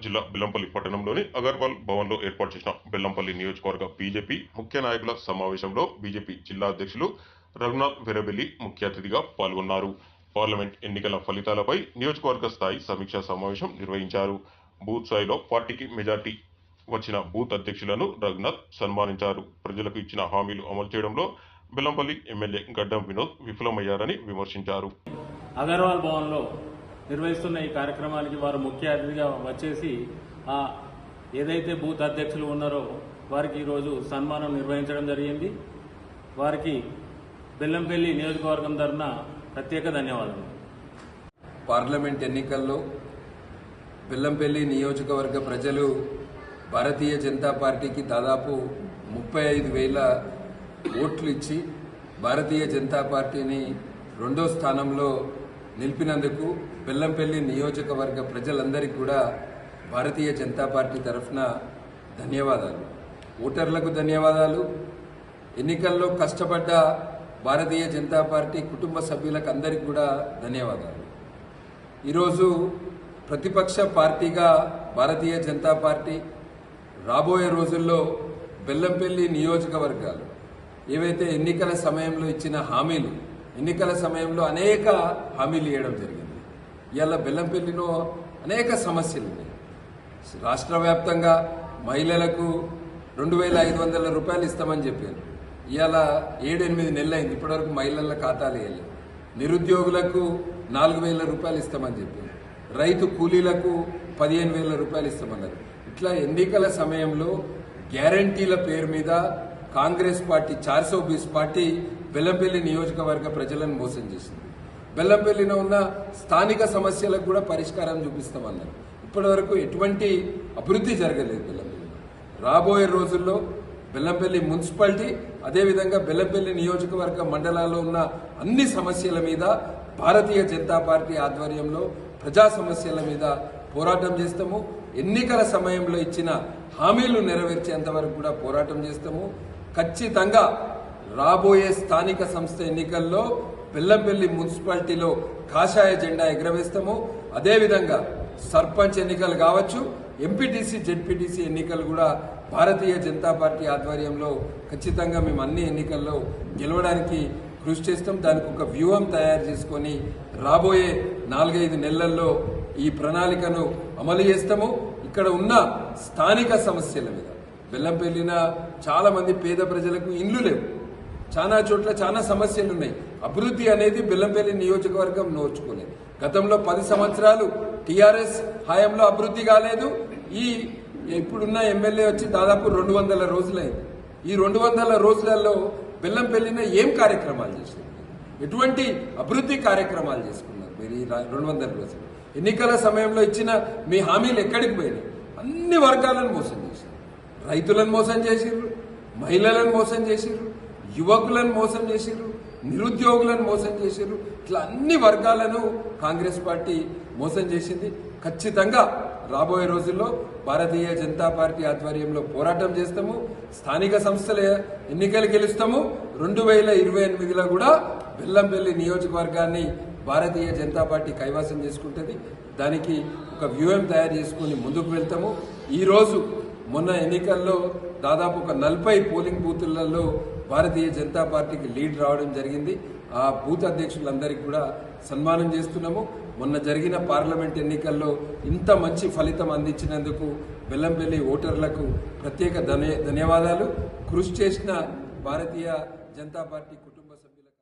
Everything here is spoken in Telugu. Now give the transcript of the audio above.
జిల్లా బెల్లంపల్లి పట్టణంలోని అగర్వాల్ భవన్లో ఏర్పాటు చేసిన బెల్లంపల్లి నియోజకవర్గ బీజేపీ ముఖ్య నాయకుల సమావేశంలో బీజేపీ జిల్లా అధ్యక్షులు రఘునాథ్ వెరబెల్లి ముఖ్య అతిథిగా పాల్గొన్నారు. పార్లమెంట్ ఎన్నికల ఫలితాలపై నియోజకవర్గ స్థాయి సమీక్షా సమావేశం నిర్వహించారు. బూత్ స్థాయిలో పార్టీకి మెజార్టీ వచ్చిన బూత్ అధ్యక్షులను రఘునాథ్ సన్మానించారు. ప్రజలకు ఇచ్చిన హామీలు అమలు చేయడంలో బెల్లంపల్లి ఎమ్మెల్యే గడ్డం వినోద్ విఫలమయ్యారని విమర్శించారు. అగర్వాల్ భవన్లో నిర్వహిస్తున్న ఈ కార్యక్రమానికి వారు ముఖ్య అతిథిగా వచ్చేసి ఏదైతే బూత్ అధ్యక్షులు ఉన్నారో వారికి ఈరోజు సన్మానం నిర్వహించడం జరిగింది. వారికి బెల్లంపల్లి నియోజకవర్గం తరఫున ప్రత్యేక ధన్యవాదాలు. పార్లమెంట్ ఎన్నికల్లో బెల్లంపల్లి నియోజకవర్గ ప్రజలు భారతీయ జనతా పార్టీకి దాదాపు 35,000 ఓట్లు ఇచ్చి భారతీయ జనతా పార్టీని 2వ స్థానంలో నిలిపినందుకు బెల్లంపల్లి నియోజకవర్గ ప్రజలందరికీ కూడా భారతీయ జనతా పార్టీ తరఫున ధన్యవాదాలు. ఓటర్లకు ధన్యవాదాలు. ఎన్నికల్లో కష్టపడ్డ భారతీయ జనతా పార్టీ కుటుంబ సభ్యులకు అందరికీ కూడా ధన్యవాదాలు. ఈరోజు ప్రతిపక్ష పార్టీగా భారతీయ జనతా పార్టీ రాబోయే రోజుల్లో బెల్లంపల్లి నియోజకవర్గాలు ఏవైతే ఎన్నికల సమయంలో ఇచ్చిన హామీలు, ఎన్నికల సమయంలో అనేక హామీలు ఇవ్వడం జరిగింది. ఇవాళ బెల్లంపల్లిలో అనేక సమస్యలు ఉన్నాయి. రాష్ట్ర వ్యాప్తంగా మహిళలకు 2,500 రూపాయలు ఇస్తామని చెప్పారు. ఇవాళ 7-8 నెలలు అయింది, ఇప్పటివరకు మహిళల ఖాతాలు వేయలేదు. నిరుద్యోగులకు 4,000 రూపాయలు ఇస్తామని చెప్పారు. రైతు కూలీలకు 15,000 రూపాయలు ఇస్తామన్నారు. ఇట్లా ఎన్నికల సమయంలో గ్యారంటీల పేరు మీద కాంగ్రెస్ పార్టీ 420 పార్టీ బెల్లంపల్లి నియోజకవర్గ ప్రజలను మోసం చేసింది. బెల్లంపల్లిలో ఉన్న స్థానిక సమస్యలకు కూడా పరిష్కారం చూపిస్తామన్నారు. ఇప్పటి వరకు ఎటువంటి అభివృద్ధి జరగలేదు బెల్లంపల్లిలో. రాబోయే రోజుల్లో బెల్లంపల్లి మున్సిపాలిటీ అదేవిధంగా బెల్లంపల్లి నియోజకవర్గ మండలాల్లో ఉన్న అన్ని సమస్యల మీద భారతీయ జనతా పార్టీ ఆధ్వర్యంలో ప్రజా సమస్యల మీద పోరాటం చేస్తాము. ఎన్నికల సమయంలో ఇచ్చిన హామీలు నెరవేర్చేంత వరకు కూడా పోరాటం చేస్తాము. ఖచ్చితంగా రాబోయే స్థానిక సంస్థ ఎన్నికల్లో బెల్లంపల్లి మున్సిపాలిటీలో కాషాయ జెండా ఎగరవేస్తాము. అదేవిధంగా సర్పంచ్ ఎన్నికలు కావచ్చు, ఎంపీటీసీ జెడ్పీటీసీ ఎన్నికలు కూడా భారతీయ జనతా పార్టీ ఆధ్వర్యంలో ఖచ్చితంగా మేము అన్ని ఎన్నికల్లో గెలవడానికి కృషి చేస్తాం. దానికి ఒక వ్యూహం తయారు చేసుకొని రాబోయే 4-5 నెలల్లో ఈ ప్రణాళికను అమలు చేస్తాము. ఇక్కడ ఉన్న స్థానిక సమస్యల మీద బెల్లంపల్లిన చాలా మంది పేద ప్రజలకు ఇండ్లు లేవు, చాలా చోట్ల చాలా సమస్యలు ఉన్నాయి. అభివృద్ధి అనేది బెల్లంపల్లి నియోజకవర్గం నోచుకోలేదు. గతంలో 10 సంవత్సరాలు టీఆర్ఎస్ హయాంలో అభివృద్ధి కాలేదు. ఇప్పుడున్న ఎమ్మెల్యే వచ్చి దాదాపు 200 రోజులైంది. ఈ 200 రోజులలో బెల్లంపల్లిన ఏం కార్యక్రమాలు చేశారు? ఎటువంటి అభివృద్ధి కార్యక్రమాలు చేసుకున్నారు మీరు ఈ 200 రోజులు? ఎన్నికల సమయంలో ఇచ్చిన మీ హామీలు ఎక్కడికి పోయినాయి? అన్ని వర్గాలను మోసం చేశారు. రైతులను మోసం చేసిర్రు, మహిళలను మోసం చేసిర్రు, యువకులను మోసం చేసిర్రు, నిరుద్యోగులను మోసం చేసిర్రు. ఇట్లా అన్ని వర్గాలను కాంగ్రెస్ పార్టీ మోసం చేసింది. ఖచ్చితంగా రాబోయే రోజుల్లో భారతీయ జనతా పార్టీ ఆధ్వర్యంలో పోరాటం చేస్తాము. స్థానిక సంస్థల ఎన్నికలు గెలుస్తాము. 2028లో కూడా బెల్లంపల్లి నియోజకవర్గాన్ని భారతీయ జనతా పార్టీ కైవసం చేసుకుంటుంది. దానికి ఒక వ్యూహం తయారు చేసుకుని ముందుకు వెళ్తాము. ఈరోజు మొన్న ఎన్నికల్లో దాదాపు ఒక 40 పోలింగ్ బూతులలో భారతీయ జనతా పార్టీకి లీడ్ రావడం జరిగింది. ఆ బూత్ అధ్యక్షులందరికీ కూడా సన్మానం చేస్తున్నాము. మొన్న జరిగిన పార్లమెంట్ ఎన్నికల్లో ఇంత మంచి ఫలితం అందించినందుకు బెల్లంపల్లి ఓటర్లకు ప్రత్యేక ధన్యవాదాలు. కృషి చేసిన భారతీయ జనతా పార్టీ